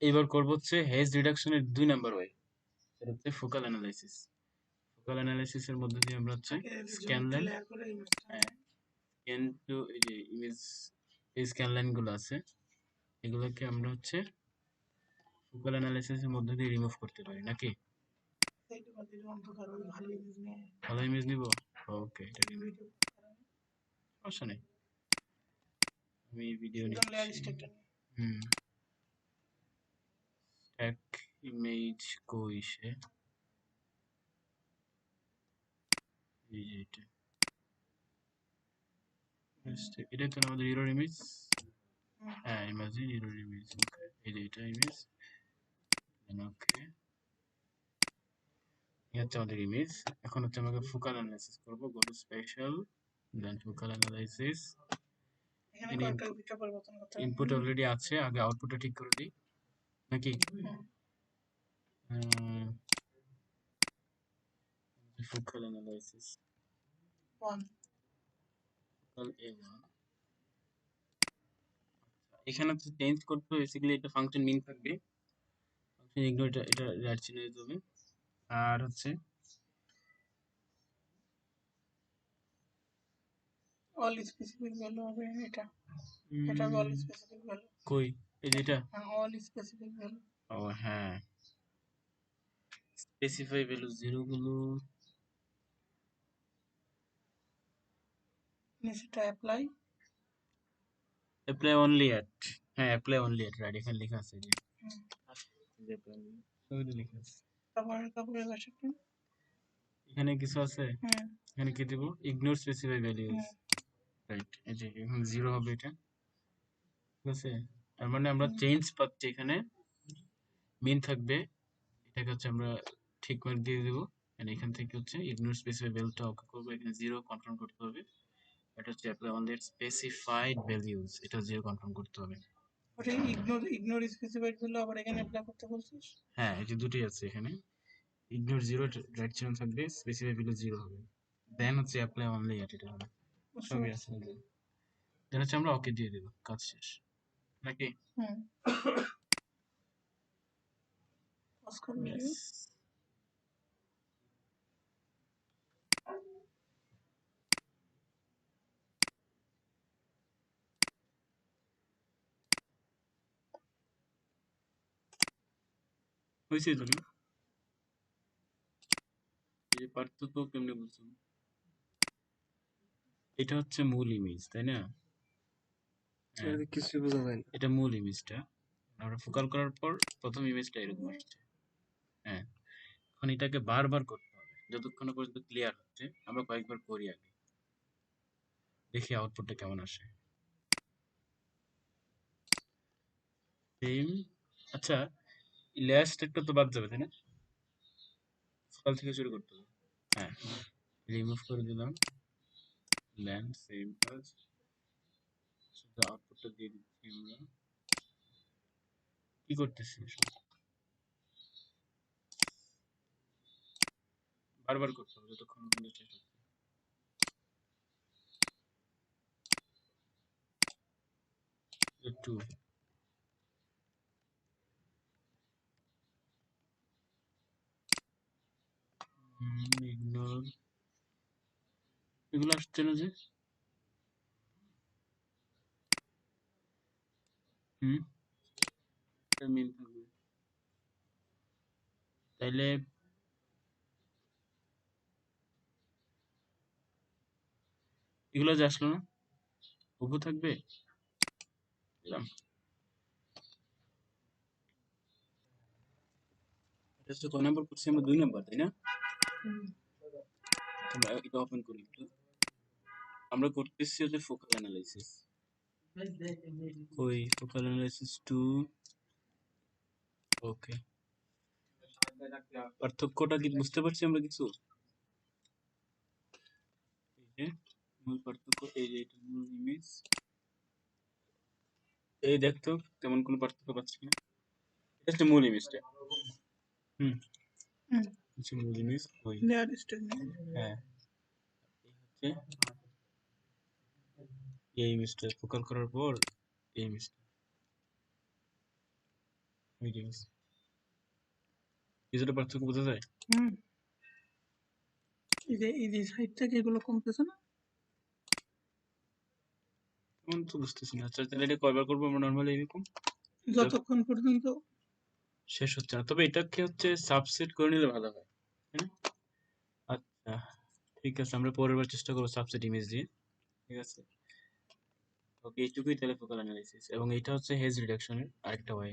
এবার করব হচ্ছে হেজ রিডাকশনের 2 নাম্বার ওয়ে, সেটা হচ্ছে ফোকাল অ্যানালাইসিস। ফোকাল অ্যানালাইসিসের মধ্যে দিয়ে আমরা হচ্ছে স্ক্যান লাইন, হ্যাঁ, স্ক্যান টু এই যে ইমেজ, এই স্ক্যান লাইন গুলো আছে এগুলোকে আমরা হচ্ছে ফোকাল অ্যানালাইসিসের মধ্যে দিয়ে রিমুভ করতে পারি নাকি? ভালো ইমেজ নিব, ওকে, এটা সমস্যা নেই, আমি ভিডিও নিচ্ছি। হুম, এক ইমেজ কইছে এই যে এটা, এটা তো আমাদের ইরর ইমেজ, হ্যাঁ ইমাজিন ইরর ইমেজ, ওকে এই যে এটা ইমেজ, ওকে এই হচ্ছে আমাদের ইমেজ। এখন হচ্ছে আমাকে ফোকাল অ্যানালাইসিস করব, go to special, then focal analysis. Input already আছে, আগে আউটপুটটা ঠিক করে দিই নাকি? ফোকাল অ্যানালাইসিস ফোকাল A1, এখানে তো চেঞ্জ করতে বেসিক্যালি এটা ফাংশন মিন থাকবে, ফাংশন ইগনোর, এটা রাইট চিহ্ন দিতে হবে। আর হচ্ছে অল স্পেসিফিক ভ্যালু হবে এটা, এটা অল স্পেসিফিক ভ্যালু কই এই যে এটা, অল স্পেসিফিক ভ্যালু। ও হ্যাঁ, স্পেসিফাই ভ্যালু জিরো গুলো নিচেটা অ্যাপ্লাই, অ্যাপ্লাই অনলি এট, হ্যাঁ অ্যাপ্লাই অনলি এট, রাইট, এখানে লেখা আছে যে apply only, ওইটা লেখা আছে। তারপরে ভাষাটা এখানে কিছু আছে, এখানে কি দেব, ইগনোর স্পেসিফাই ভ্যালুজ, রাইট, এই যে এখন জিরো হবে এটা, ঠিক আছে, তার মানে আমরা চেঞ্জ পাচ্ছি, এখানে মিন থাকবে, এটাকে হচ্ছে আমরা ঠিক মার্ক দিয়ে দেবো, and এখান থেকে হচ্ছে ইগনোর স্পেসিফাই ভ্যালুটা ওকে করবো, এখানে জিরো কনফার্ম করতে হবে, এটা হচ্ছে অ্যাপ্লাই অনলি স্পেসিফাইড ভ্যালুজ, এটা জিরো কনফার্ম করতে হবে। ওটা ইগনোর স্পেসিফাইড ভ্যালু আবার এখানে অ্যাপ্লাই করতে বলছিস? হ্যাঁ এই যে দুটোই আছে এখানে, ইগনোর জিরো রাইট চিহ্ন থাকবে, স্পেসিফাই ভ্যালু জিরো হবে, দেন হচ্ছে অ্যাপ্লাই অনলি এট, এটা হবে, সবই আছে, দেন হচ্ছে আমরা ওকে দিয়ে দেবো, কাজ শেষ নাকি? Yes. হয়েছে তো না, এই যে পার্থক্য কেমনে বুঝছো, এটা হচ্ছে মূল ইমেজ তাই না? হ্যাঁ, কিছু বোঝা যায় না। এটা মূল ইমেজটা, আমরা ফোকাল করার পর প্রথম ইমেজটা এরকম আসছে, হ্যাঁ, এখন এটাকে বারবার করতে হবে যতক্ষণ না পর্যন্ত ক্লিয়ার হচ্ছে, আমরা কয়েকবার করি আগে, দেখি আউটপুটটা কেমন আসে। সেম, আচ্ছা লাস্ট একটা তো বাদ যাবে তাই না, ফোকাল থেকে শুরু করতে হবে, হ্যাঁ রিমুভ করে দিলাম, ল্যান্ড সেম কাজ, শুধু আউটপুটটা দিয়ে দিচ্ছি আমরা, কি করতেছি বারবার করতে হবে যতক্ষণ না পর্যন্ত শেষ হচ্ছে। একটু ইগনোর, এগুলো আসছে না যে, হুম, মিল থাকবে, তাইলে এগুলো যে আসলো না, উভু থাকবে, দিলাম, এটা হচ্ছে কয় নাম্বার করছি আমরা, 2 নাম্বার তাই না? আমরা এটা ওপেন করি একটু, আমরা করতেছি হচ্ছে ফোকাল অ্যানালাইসিস, ওই ফোকাল অ্যানালাইসিস টু, ওকে, পার্থক্যটা কি বুঝতে পারছি আমরা কিছু, এই যে মূল পার্থক্য, এই যে এটা মূল ইমেজ, এই দেখতো তেমন কোনো পার্থক্য পাচ্ছি কিনা, এটা হচ্ছে মূল ইমেজটা, হুম, হচ্ছে মূল ইমেজ, ওই হ্যাঁ, এই হচ্ছে এই ইমেজটা ফোকাল করার পর এই ইমেজটা, মিটিংস কিছুটা পার্থক্য বোঝা যায়? হুম এই যে সাইড থেকে এগুলো কমতেছে না, এমন তো বুঝতেছি না। আচ্ছা তাহলে এটা কয়বার করবো আমরা নর্মালি এরকম যতক্ষণ পর্যন্ত শেষ হচ্ছে না। তবে এটাকে হচ্ছে সাবসেট করে নিলে ভালো হয়, তাই না? আচ্ছা ঠিক আছে, আমরা পরের বার চেষ্টা করবো সাবসেট ইমেজ দিয়ে। ঠিক আছে, ওকে এইটুকুই তাহলে ফোকাল অ্যানালাইসিস, এবং এটা হচ্ছে হেজ রিডাকশনের আরেকটা ওয়ে।